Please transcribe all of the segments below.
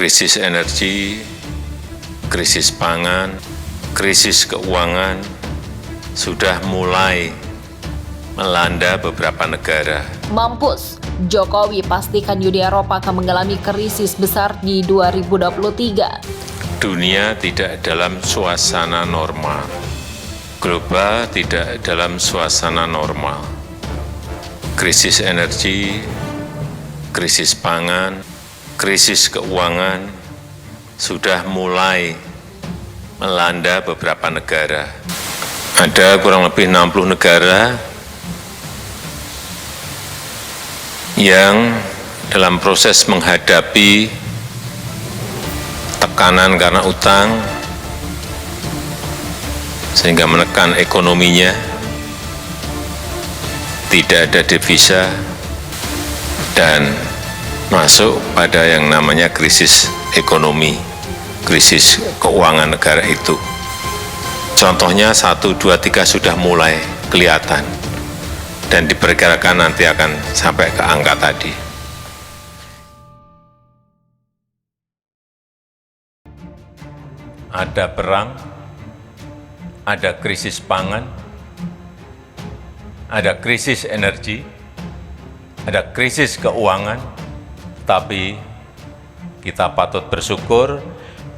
krisis energi, krisis pangan, krisis keuangan sudah mulai melanda beberapa negara. Mampus, Jokowi pastikan Uni Eropa akan mengalami krisis besar di 2023. Dunia tidak dalam suasana normal. Global tidak dalam suasana normal. Krisis energi, krisis pangan, krisis keuangan sudah mulai melanda beberapa negara. Ada kurang lebih 60 negara yang dalam proses menghadapi tekanan karena utang sehingga menekan ekonominya, tidak ada devisa, dan masuk pada yang namanya krisis ekonomi, krisis keuangan negara itu. Contohnya 1, 2, 3 sudah mulai kelihatan dan diperkirakan nanti akan sampai ke angka tadi. Ada perang, ada krisis pangan, ada krisis energi, ada krisis keuangan, tapi kita patut bersyukur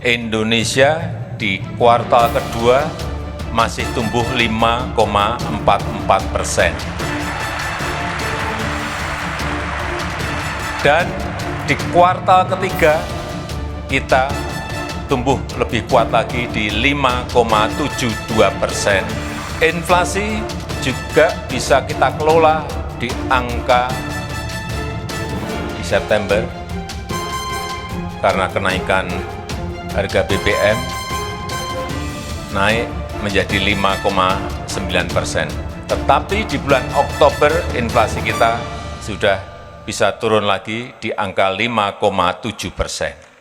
Indonesia di kuartal kedua masih tumbuh 5,44%. Dan di kuartal ketiga kita tumbuh lebih kuat lagi di 5,72%. Inflasi juga bisa kita kelola di angka di September karena kenaikan harga BBM naik menjadi 5,9%. Tetapi di bulan Oktober inflasi kita sudah bisa turun lagi di angka 5,7%.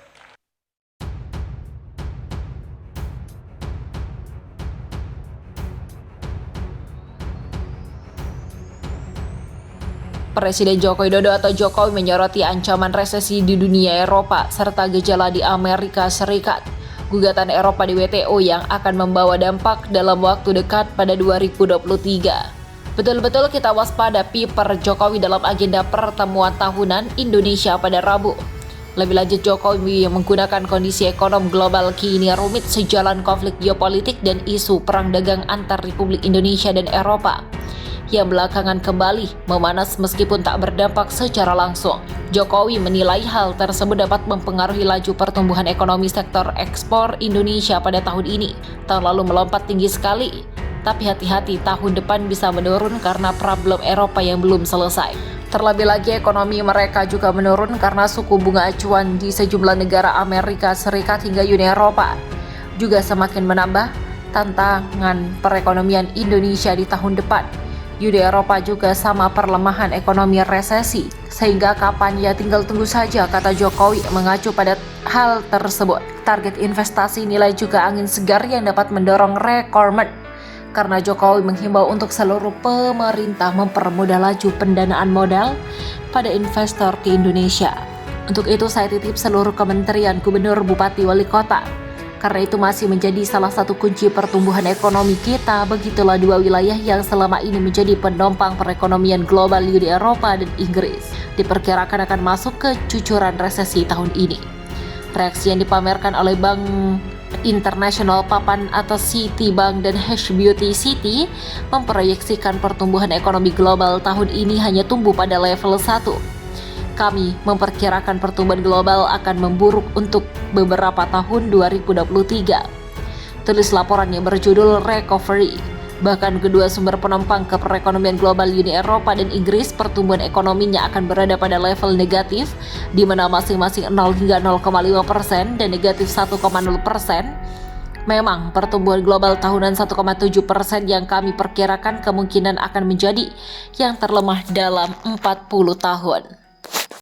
Presiden Joko Widodo atau Jokowi menyoroti ancaman resesi di dunia Eropa serta gejala di Amerika Serikat. Gugatan Eropa di WTO yang akan membawa dampak dalam waktu dekat pada 2023. Betul-betul kita waspada, piper Jokowi dalam agenda pertemuan tahunan Indonesia pada Rabu. Lebih lanjut, Jokowi menggunakan kondisi ekonomi global kini rumit sejalan konflik geopolitik dan isu perang dagang antar Republik Indonesia dan Eropa yang belakangan kembali memanas meskipun tak berdampak secara langsung. Jokowi menilai hal tersebut dapat mempengaruhi laju pertumbuhan ekonomi sektor ekspor Indonesia pada tahun ini. Tahun lalu melompat tinggi sekali, tapi hati-hati tahun depan bisa menurun karena problem Eropa yang belum selesai. Terlebih lagi ekonomi mereka juga menurun karena suku bunga acuan di sejumlah negara Amerika Serikat hingga Uni Eropa juga semakin menambah tantangan perekonomian Indonesia di tahun depan. Uni Eropa juga sama perlemahan ekonomi resesi, sehingga kapan ya tinggal tunggu saja, kata Jokowi mengacu pada hal tersebut. Target investasi nilai juga angin segar yang dapat mendorong rekrutmen, karena Jokowi menghimbau untuk seluruh pemerintah mempermudah laju pendanaan modal pada investor di Indonesia. Untuk itu saya titip seluruh kementerian, gubernur, bupati, wali kota, karena itu masih menjadi salah satu kunci pertumbuhan ekonomi kita. Begitulah dua wilayah yang selama ini menjadi penopang perekonomian global, Uni Eropa dan Inggris, diperkirakan akan masuk ke cucuran resesi tahun ini. Reaksi yang dipamerkan oleh Bank International Papan atau Citibank dan Hash Beauty City memproyeksikan pertumbuhan ekonomi global tahun ini hanya tumbuh pada level 1. Kami memperkirakan pertumbuhan global akan memburuk untuk beberapa tahun 2023. Tulis laporan yang berjudul Recovery. Bahkan kedua sumber penopang ke perekonomian global, Uni Eropa dan Inggris, pertumbuhan ekonominya akan berada pada level negatif, di mana masing-masing 0 hingga 0,5% dan negatif 1,0%. Memang pertumbuhan global tahunan 1,7% yang kami perkirakan kemungkinan akan menjadi yang terlemah dalam 40 tahun.